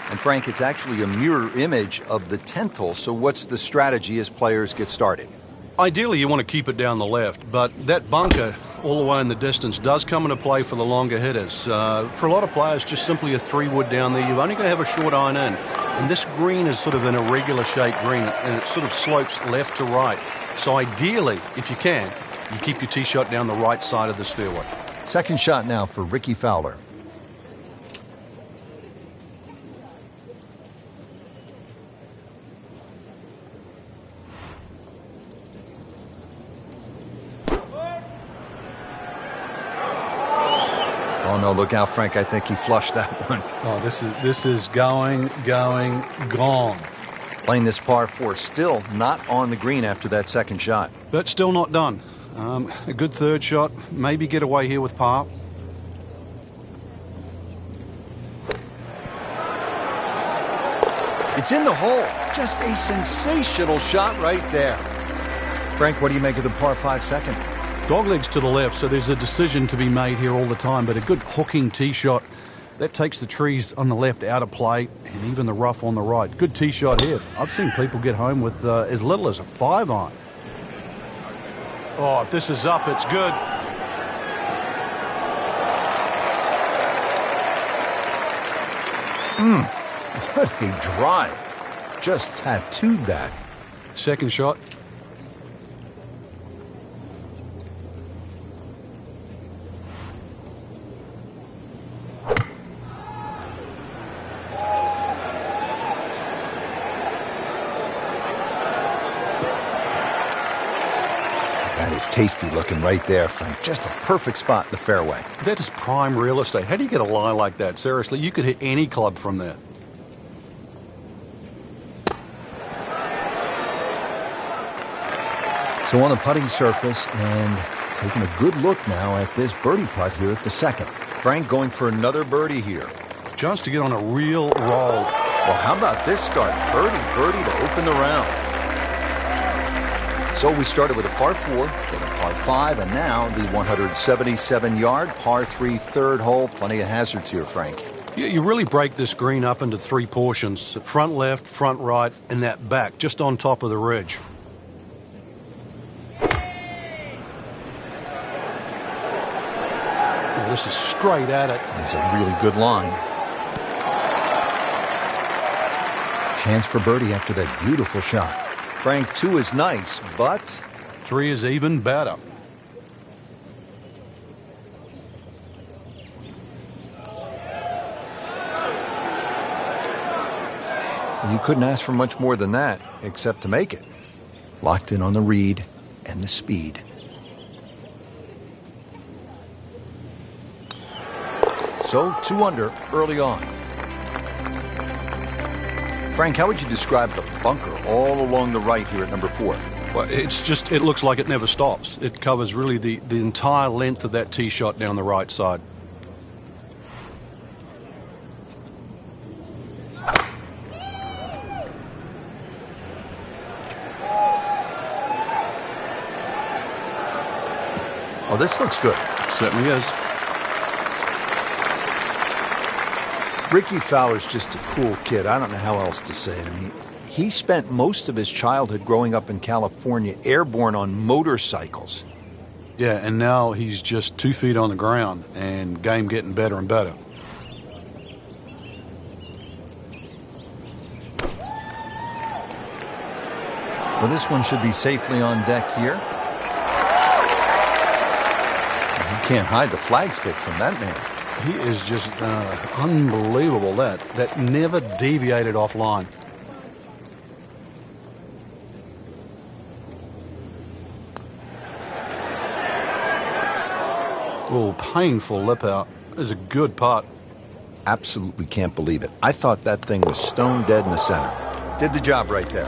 And Frank, it's actually a mirror image of the 10th hole. So what's the strategy as players get started? Ideally, you want to keep it down the left, but that bunker all the way in the distance does come into play for the longer hitters. For a lot of players, just simply a 3-wood down there, you're only going to have a short iron in. And this green is sort of an irregular shaped green, and it sort of slopes left to right. So ideally, if you can, you keep your tee shot down the right side of this fairway. Second shot now for Ricky Fowler. Oh, no, look out, Frank. I think he flushed that one. Oh, this is gone. Playing this par 4, still not on the green after that second shot. But still not done. A good third shot. Maybe get away here with par. It's in the hole. Just a sensational shot right there. Frank, what do you make of the par 5 second? Doglegs to the left, so there's a decision to be made here all the time, but a good hooking tee shot, that takes the trees on the left out of play, and even the rough on the right. Good tee shot here. I've seen people get home with as little as a 5-iron. Oh, if this is up, it's good. What a drive. Just tattooed that. Second shot. That is tasty looking right there, Frank. Just a perfect spot in the fairway. That is prime real estate. How do you get a lie like that? Seriously, you could hit any club from there. So on the putting surface and taking a good look now at this birdie putt here at the second. Frank going for another birdie here. Just to get on a real roll. Well, how about this start? Birdie to open the round. So we started with a par 4, then a par 5, and now the 177-yard par 3 third hole. Plenty of hazards here, Frank. You really break this green up into 3 portions. Front left, front right, and that back, just on top of the ridge. Oh, this is straight at it. It's a really good line. Chance for birdie after that beautiful shot. Frank, 2 is nice, but 3 is even better. You couldn't ask for much more than that, except to make it. Locked in on the read and the speed. So 2 under early on. Frank, how would you describe the bunker all along the right here at number 4? Well, it looks like it never stops. It covers really the entire length of that tee shot down the right side. Oh, this looks good. Certainly is. Ricky Fowler's just a cool kid. I don't know how else to say it. I mean, he spent most of his childhood growing up in California, airborne on motorcycles. Yeah, and now he's just 2 feet on the ground, and game getting better and better. Well, this one should be safely on deck here. You can't hide the flagstick from that man. He is just unbelievable. That never deviated offline. Oh, painful lip out. It is a good putt. Absolutely can't believe it. I thought that thing was stone dead in the center. Did the job right there.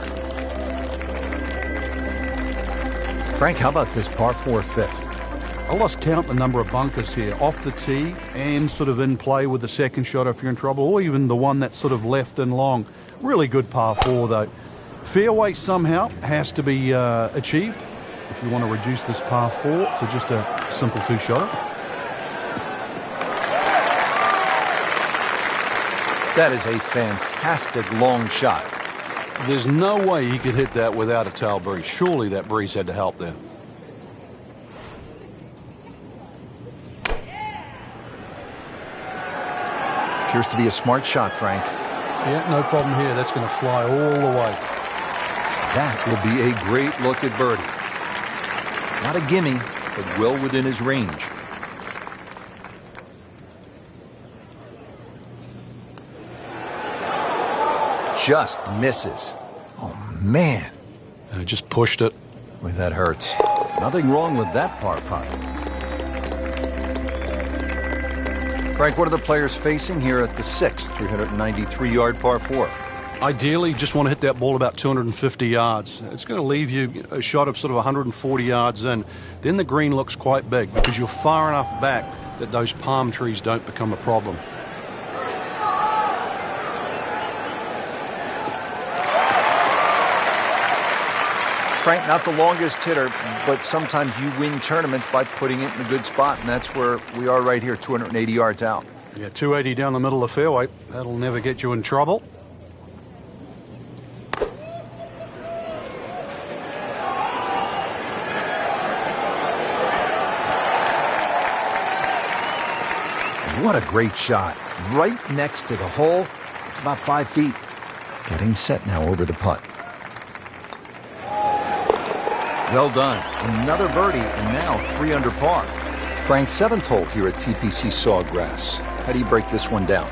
Frank, how about this par 4 fifth? I lost count the number of bunkers here, off the tee and sort of in play with the second shot if you're in trouble, or even the one that's sort of left and long. Really good par 4, though. Fairway somehow has to be achieved if you want to reduce this par 4 to just a simple 2-shotter. That is a fantastic long shot. There's no way he could hit that without a tail breeze. Surely that breeze had to help there. Appears to be a smart shot, Frank. Yeah, no problem here. That's going to fly all the way. That will be a great look at birdie. Not a gimme, but well within his range. Just misses. Oh, man. Just pushed it. Boy, that hurts. Nothing wrong with that par putt. Frank, what are the players facing here at the 6th 393-yard par 4? Ideally, you just want to hit that ball about 250 yards. It's going to leave you a shot of sort of 140 yards in. Then the green looks quite big because you're far enough back that those palm trees don't become a problem. Frank, not the longest hitter, but sometimes you win tournaments by putting it in a good spot, and that's where we are right here, 280 yards out. Yeah, 280 down the middle of the fairway. That'll never get you in trouble. What a great shot. Right next to the hole. It's about 5 feet. Getting set now over the putt. Well done. Another birdie, and now 3 under par. Frank's 7th hole here at TPC Sawgrass. How do you break this one down?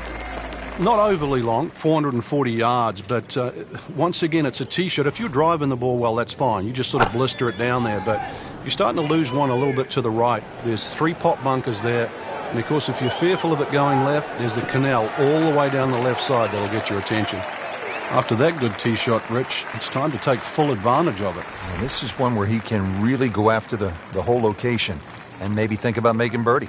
Not overly long, 440 yards, but once again, it's a tee shot. If you're driving the ball well, that's fine. You just sort of blister it down there, but you're starting to lose one a little bit to the right. There's 3 pot bunkers there, and of course, if you're fearful of it going left, there's the canal all the way down the left side that'll get your attention. After that good tee shot, Rich, it's time to take full advantage of it. Well, this is one where he can really go after the whole location and maybe think about making birdie.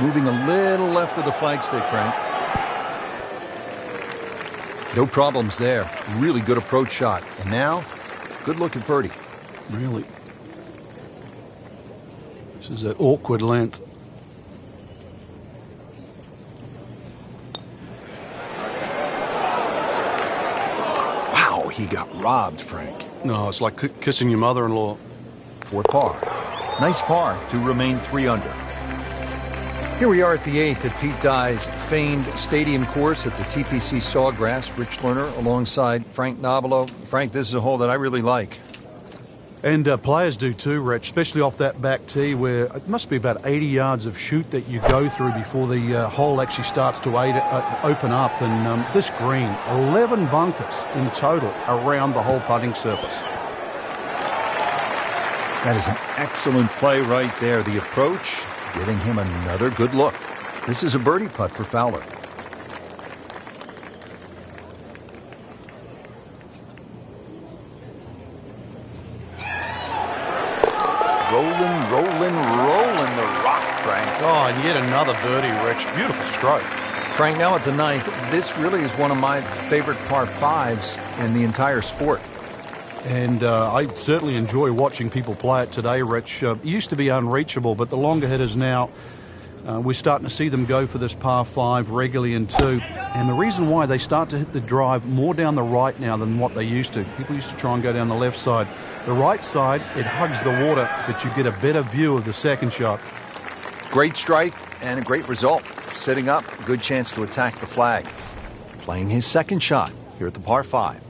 Moving a little left of the flagstick, Frank. No problems there. Really good approach shot. And now, good look at birdie. Really. This is that awkward length. Wow, he got robbed, Frank. No, it's like kissing your mother-in-law. 4 par. Nice par to remain 3 under. Here we are at the 8th at Pete Dye's famed stadium course at the TPC Sawgrass. Rich Lerner alongside Frank Nobilo. Frank, this is a hole that I really like. And players do too, Rich, especially off that back tee where it must be about 80 yards of shoot that you go through before the hole actually starts to open up. And this green, 11 bunkers in total around the whole putting surface. That is an excellent play right there. The approach, giving him another good look. This is a birdie putt for Fowler. Rolling the rock, Frank. Oh, and yet another birdie, Rich. Beautiful stroke. Frank, now at the 9th, this really is one of my favorite par 5s in the entire sport. And I certainly enjoy watching people play it today, Rich. It used to be unreachable, but the longer hitters now, we're starting to see them go for this par 5 regularly in 2. And the reason why they start to hit the drive more down the right now than what they used to. People used to try and go down the left side. The right side, it hugs the water, but you get a better view of the second shot. Great strike and a great result. Sitting up, good chance to attack the flag. Playing his second shot here at the par 5.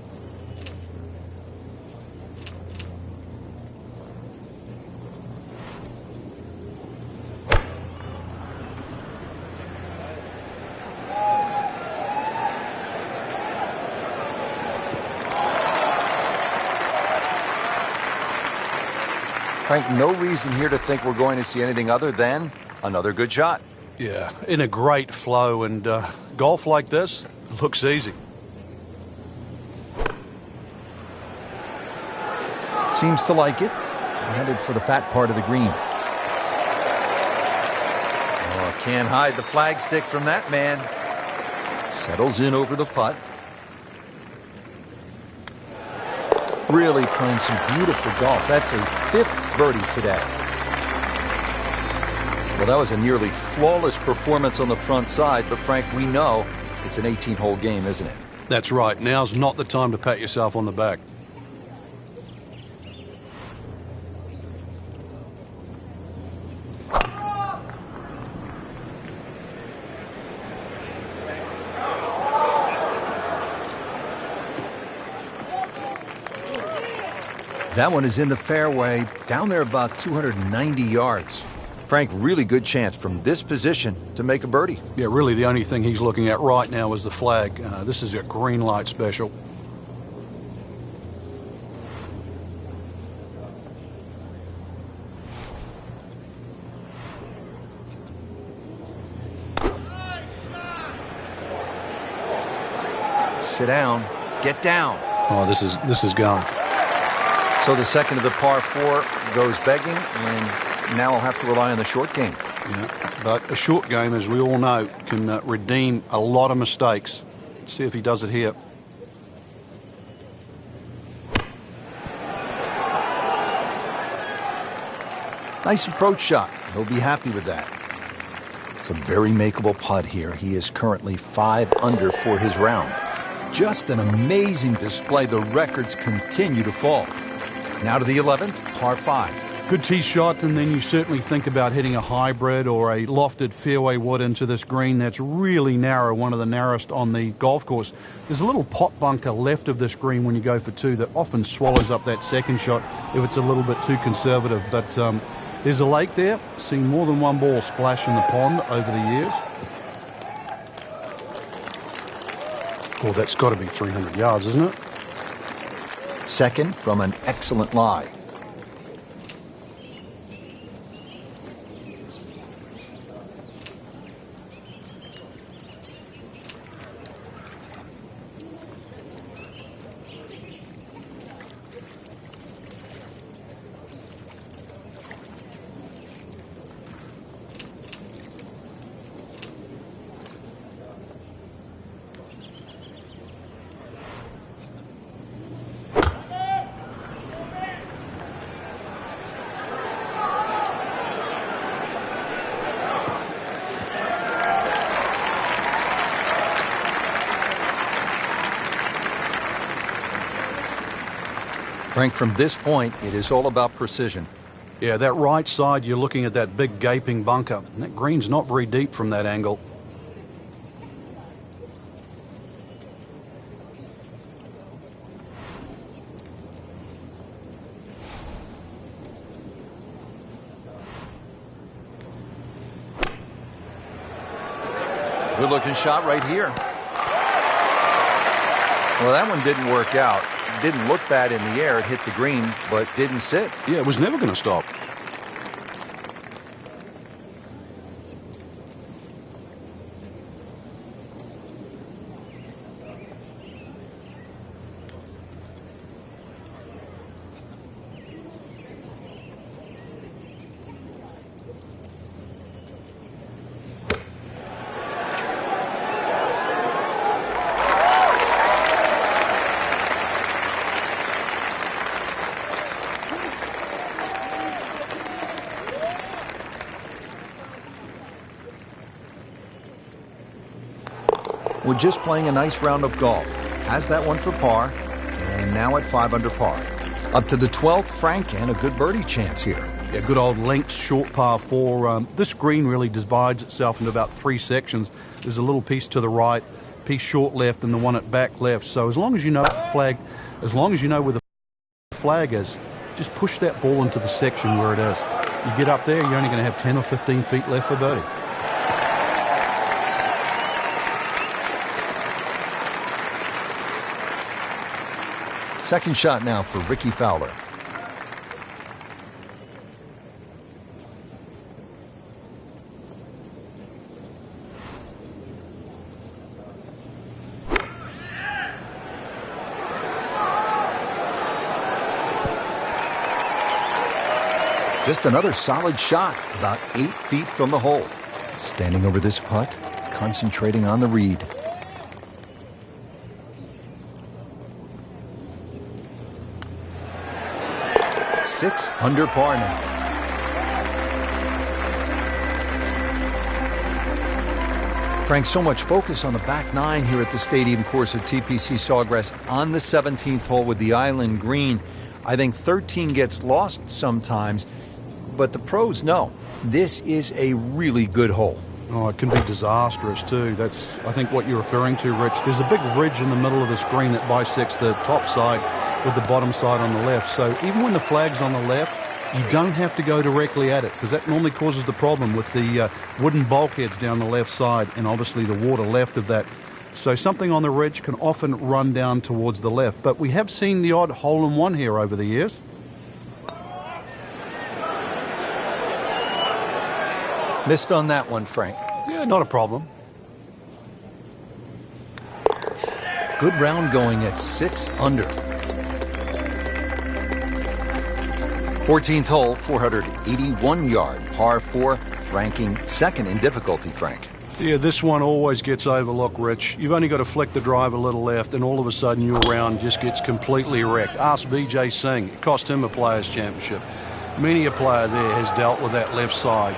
Frank, no reason here to think we're going to see anything other than another good shot. Yeah, in a great flow, and golf like this looks easy. Seems to like it. Headed for the fat part of the green. Oh, can't hide the flagstick from that man. Settles in over the putt. Really playing some beautiful golf. That's a 5th birdie today. Well, that was a nearly flawless performance on the front side, but Frank, we know it's an 18-hole game, isn't it? That's right. Now's not the time to pat yourself on the back. That one is in the fairway, down there about 290 yards. Frank, really good chance from this position to make a birdie. Yeah, really the only thing he's looking at right now is the flag. This is a green light special. Sit down. Get down. Oh, this is gone. So the second of the par 4 goes begging, and now I'll have to rely on the short game. Yeah, but a short game, as we all know, can redeem a lot of mistakes. Let's see if he does it here. Nice approach shot. He'll be happy with that. It's a very makeable putt here. He is currently 5 under for his round. Just an amazing display. The records continue to fall. Now to the 11th, par 5. Good tee shot, and then you certainly think about hitting a hybrid or a lofted fairway wood into this green that's really narrow, one of the narrowest on the golf course. There's a little pot bunker left of this green when you go for 2 that often swallows up that second shot if it's a little bit too conservative. But there's a lake there. Seen more than one ball splash in the pond over the years. Oh, that's got to be 300 yards, isn't it? Second from an excellent lie. Frank, from this point, it is all about precision. Yeah, that right side, you're looking at that big gaping bunker. And that green's not very deep from that angle. Good-looking shot right here. Well, that one didn't work out. It didn't look bad in the air. It hit the green, but didn't sit. Yeah, it was never going to stop. We're just playing a nice round of golf. Has that one for par, and now at 5 under par. Up to the 12th, Frank, and a good birdie chance here. Yeah, good old length, short par 4. This green really divides itself into about 3 sections. There's a little piece to the right, piece short left, and the one at back left. So as long as you know where the flag is, just push that ball into the section where it is. You get up there, you're only going to have 10 or 15 feet left for birdie. Second shot now for Ricky Fowler. Just another solid shot, about 8 feet from the hole. Standing over this putt, concentrating on the read. 6 under par now. Frank, so much focus on the back nine here at the stadium course at TPC Sawgrass on the 17th hole with the island green. I think 13 gets lost sometimes, but the pros know this is a really good hole. Oh, it can be disastrous too. That's, I think, what you're referring to, Rich. There's a big ridge in the middle of this green that bisects the top side with the bottom side on the left. So even when the flag's on the left, you don't have to go directly at it, because that normally causes the problem with the wooden bulkheads down the left side and obviously the water left of that. So something on the ridge can often run down towards the left. But we have seen the odd hole-in-one here over the years. Missed on that one, Frank. Yeah, not a problem. Good round going at 6 under. 14th hole, 481-yard par 4, ranking second in difficulty, Frank. Yeah, this one always gets overlooked, Rich. You've only got to flick the drive a little left, and all of a sudden your round just gets completely wrecked. Ask Vijay Singh. It cost him a Players' Championship. Many a player there has dealt with that left side.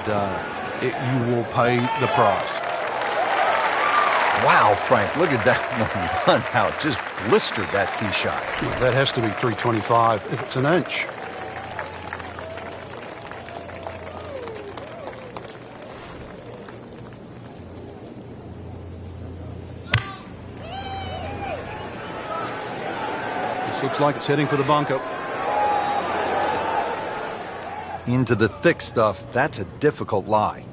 You will pay the price. Wow, Frank, look at that one run out. Just blistered that tee shot. Yeah, that has to be 325 if it's an inch. Looks like it's heading for the bunker. Into the thick stuff, that's a difficult lie.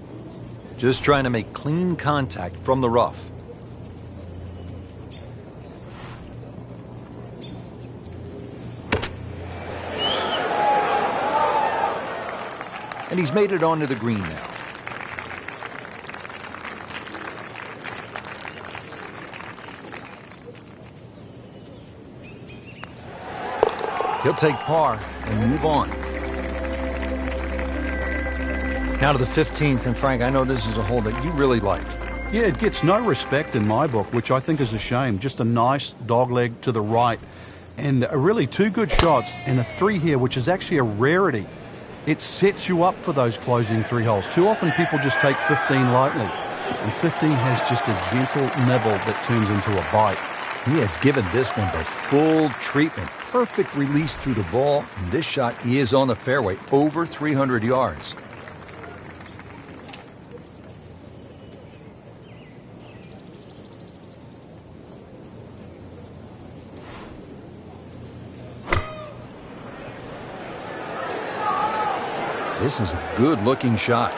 Just trying to make clean contact from the rough. And he's made it onto the green now. He'll take par and move on. Now to the 15th, and Frank, I know this is a hole that you really like. Yeah, it gets no respect in my book, which I think is a shame. Just a nice dogleg to the right. And really 2 good shots and a 3 here, which is actually a rarity. It sets you up for those closing 3 holes. Too often people just take 15 lightly. And 15 has just a gentle nibble that turns into a bite. He has given this one the full treatment. Perfect release through the ball. And this shot is on the fairway, over 300 yards. This is a good-looking shot.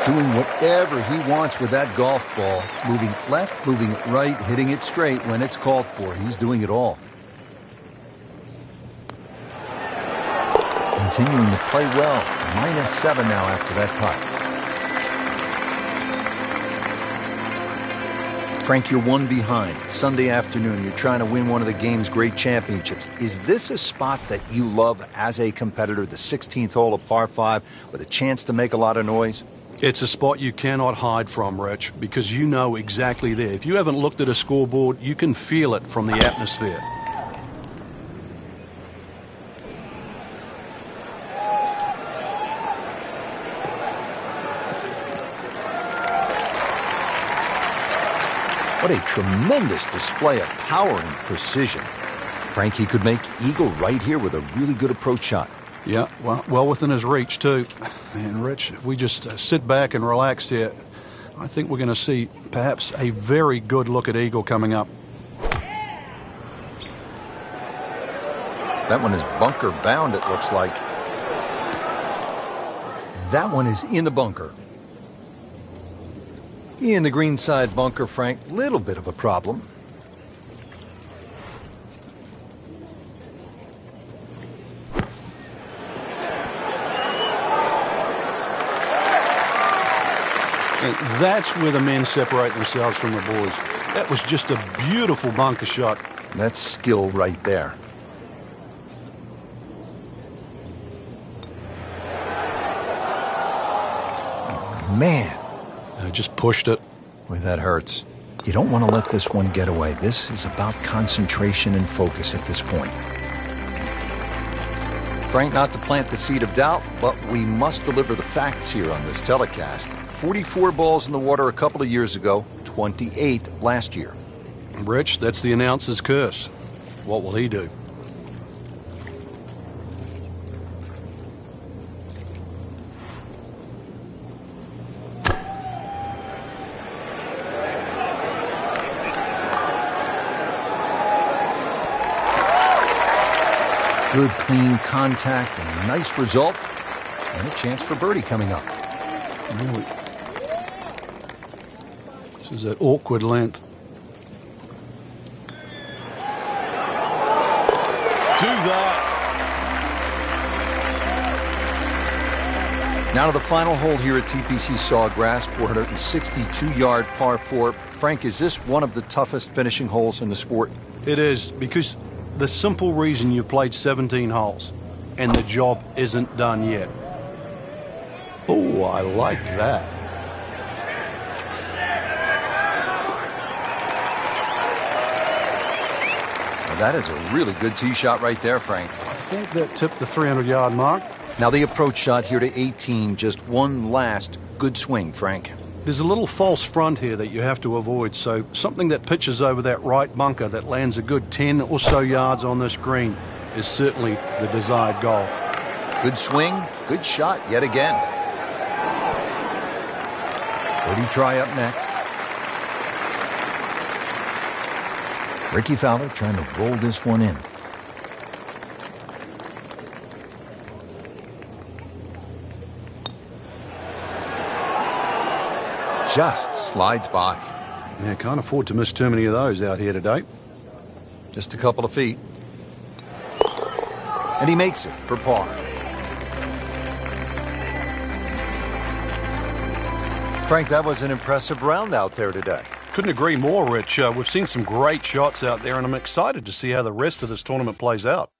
Doing whatever he wants with that golf ball. Moving left, moving right, hitting it straight when it's called for. He's doing it all. Continuing to play well. -7 now after that putt. Frank, you're one behind. Sunday afternoon, you're trying to win one of the game's great championships. Is this a spot that you love as a competitor, the 16th hole of par 5, with a chance to make a lot of noise? It's a spot you cannot hide from, Rich, because you know exactly there. If you haven't looked at a scoreboard, you can feel it from the atmosphere. What a tremendous display of power and precision. Frankie could make eagle right here with a really good approach shot. Yeah, well within his reach, too. And, Rich, if we just sit back and relax here, I think we're going to see perhaps a very good look at eagle coming up. That one is bunker bound, it looks like. That one is in the bunker. In the greenside bunker, Frank, little bit of a problem. And that's where the men separate themselves from the boys. That was just a beautiful bunker shot. That's skill right there. Oh, man. I just pushed it. Boy, that hurts. You don't want to let this one get away. This is about concentration and focus at this point. Frank, not to plant the seed of doubt, but we must deliver the facts here on this telecast. 44 balls in the water a couple of years ago, 28 last year. Rich, that's the announcer's curse. What will he do? Good, clean contact and a nice result. And a chance for birdie coming up. Really? This is that awkward length. Do that. Now to the final hole here at TPC Sawgrass, 462-yard par 4. Frank, is this one of the toughest finishing holes in the sport? It is, because the simple reason you've played 17 holes and the job isn't done yet. Oh, I like that. Now that is a really good tee shot right there, Frank. I think that tipped the 300-yard mark. Now the approach shot here to 18, just one last good swing, Frank. There's a little false front here that you have to avoid, so something that pitches over that right bunker that lands a good 10 or so yards on this green is certainly the desired goal. Good swing, good shot yet again. Birdie try up next. Ricky Fowler trying to roll this one in. Just slides by. Yeah, can't afford to miss too many of those out here today. Just a couple of feet. And he makes it for par. Frank, that was an impressive round out there today. Couldn't agree more, Rich. We've seen some great shots out there, and I'm excited to see how the rest of this tournament plays out.